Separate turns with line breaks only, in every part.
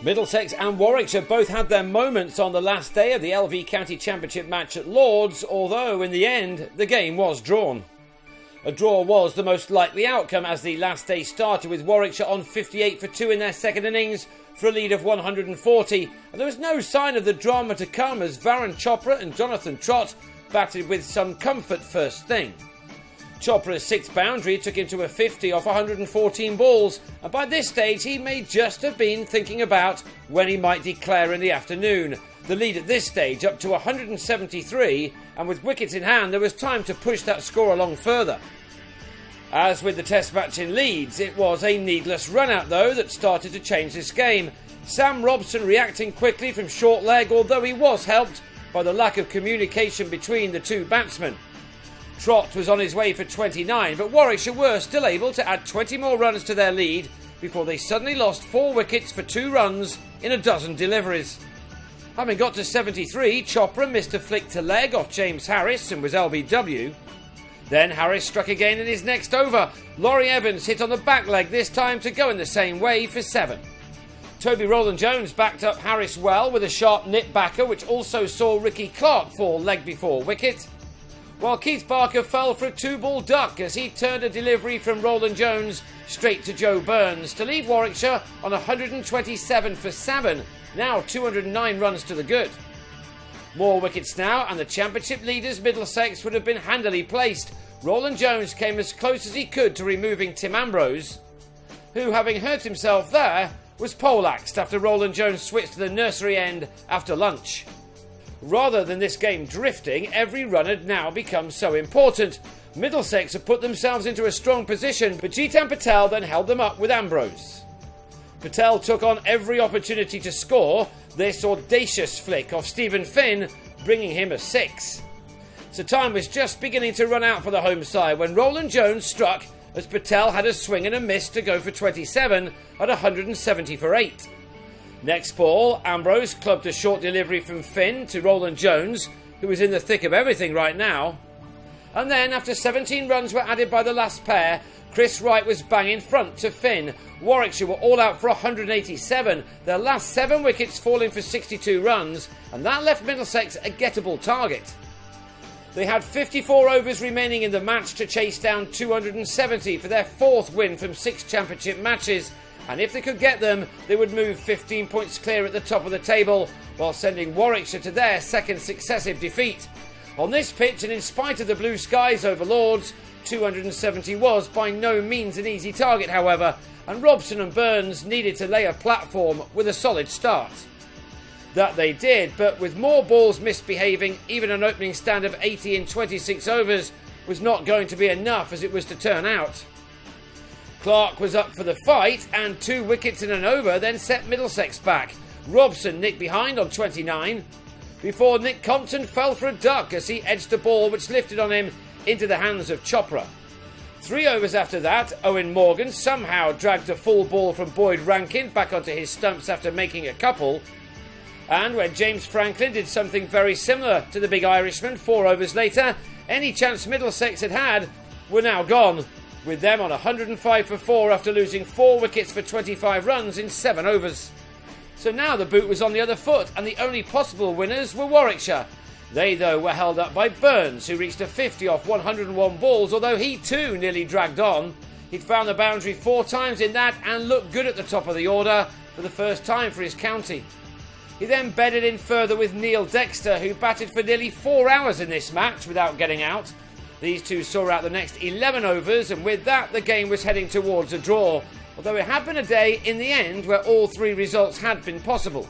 Middlesex and Warwickshire both had their moments on the last day of the LV County Championship match at Lords, although in the end the game was drawn. A draw was the most likely outcome as the last day started with Warwickshire on 58 for 2 in their second innings for a lead of 140, and there was no sign of the drama to come as Varun Chopra and Jonathan Trott batted with some comfort first thing. Chopra's sixth boundary took him to a 50 off 114 balls, and by this stage he may just have been thinking about when he might declare in the afternoon. The lead at this stage up to 173, and with wickets in hand there was time to push that score along further. As with the test match in Leeds, it was a needless run-out though that started to change this game. Sam Robson reacting quickly from short leg, although he was helped by the lack of communication between the two batsmen. Trott was on his way for 29, but Warwickshire were still able to add 20 more runs to their lead before they suddenly lost 4 wickets for 2 runs in a dozen deliveries. Having got to 73, Chopra missed a flick to leg off James Harris and was LBW. Then Harris struck again in his next over. Laurie Evans hit on the back leg this time to go in the same way for 7. Toby Rowland-Jones backed up Harris well with a sharp nip backer, which also saw Ricky Clark fall leg before wicket, while Keith Barker fell for a 2-ball duck as he turned a delivery from Rowland-Jones straight to Joe Burns to leave Warwickshire on 127 for 7, now 209 runs to the good. More wickets now, and the championship leaders Middlesex would have been handily placed. Rowland-Jones came as close as he could to removing Tim Ambrose, who, having hurt himself there, was poleaxed after Rowland-Jones switched to the nursery end after lunch. Rather than this game drifting, every run had now become so important. Middlesex had put themselves into a strong position, but Jitan Patel then held them up with Ambrose. Patel took on every opportunity to score, this audacious flick off Stephen Finn, bringing him a 6. So time was just beginning to run out for the home side when Rowland-Jones struck as Patel had a swing and a miss to go for 27 at 170 for 8. Next ball, Ambrose clubbed a short delivery from Finn to Rowland-Jones, who was in the thick of everything right now. And then, after 17 runs were added by the last pair, Chris Wright was bang in front to Finn. Warwickshire were all out for 187, their last 7 wickets falling for 62 runs, and that left Middlesex a gettable target. They had 54 overs remaining in the match to chase down 270 for their 4th win from 6 championship matches, and if they could get them, they would move 15 points clear at the top of the table, while sending Warwickshire to their 2nd successive defeat. On this pitch, and in spite of the blue skies over Lords, 270 was by no means an easy target, however, and Robson and Burns needed to lay a platform with a solid start. That they did, but with more balls misbehaving, even an opening stand of 80 in 26 overs was not going to be enough as it was to turn out. Clark was up for the fight, and 2 wickets in an over then set Middlesex back. Robson nicked behind on 29, before Nick Compton fell for a duck as he edged a ball which lifted on him into the hands of Chopra. 3 overs after that, Owen Morgan somehow dragged a full ball from Boyd Rankin back onto his stumps after making a couple. And when James Franklin did something very similar to the big Irishman 4 overs later, any chance Middlesex had had were now gone, with them on 105 for 4 after losing 4 wickets for 25 runs in 7 overs. So now the boot was on the other foot, and the only possible winners were Warwickshire. They, though, were held up by Burns, who reached a 50 off 101 balls, although he too nearly dragged on. He'd found the boundary 4 times in that and looked good at the top of the order for the first time for his county. He then bedded in further with Neil Dexter, who batted for nearly 4 hours in this match without getting out. These two saw out the next 11 overs, and with that the game was heading towards a draw, although it had been a day in the end where all 3 results had been possible.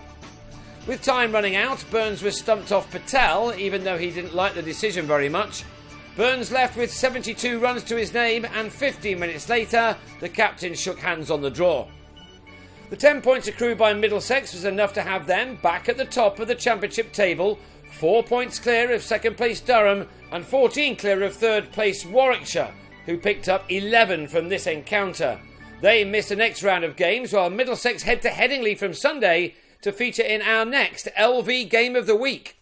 With time running out, Burns was stumped off Patel, even though he didn't like the decision very much. Burns left with 72 runs to his name, and 15 minutes later the captain shook hands on the draw. The 10 points accrued by Middlesex was enough to have them back at the top of the championship table, 4 points clear of 2nd place Durham and 14 clear of 3rd place Warwickshire, who picked up 11 from this encounter. They missed the next round of games, while Middlesex head to Headingley from Sunday to feature in our next LV Game of the Week.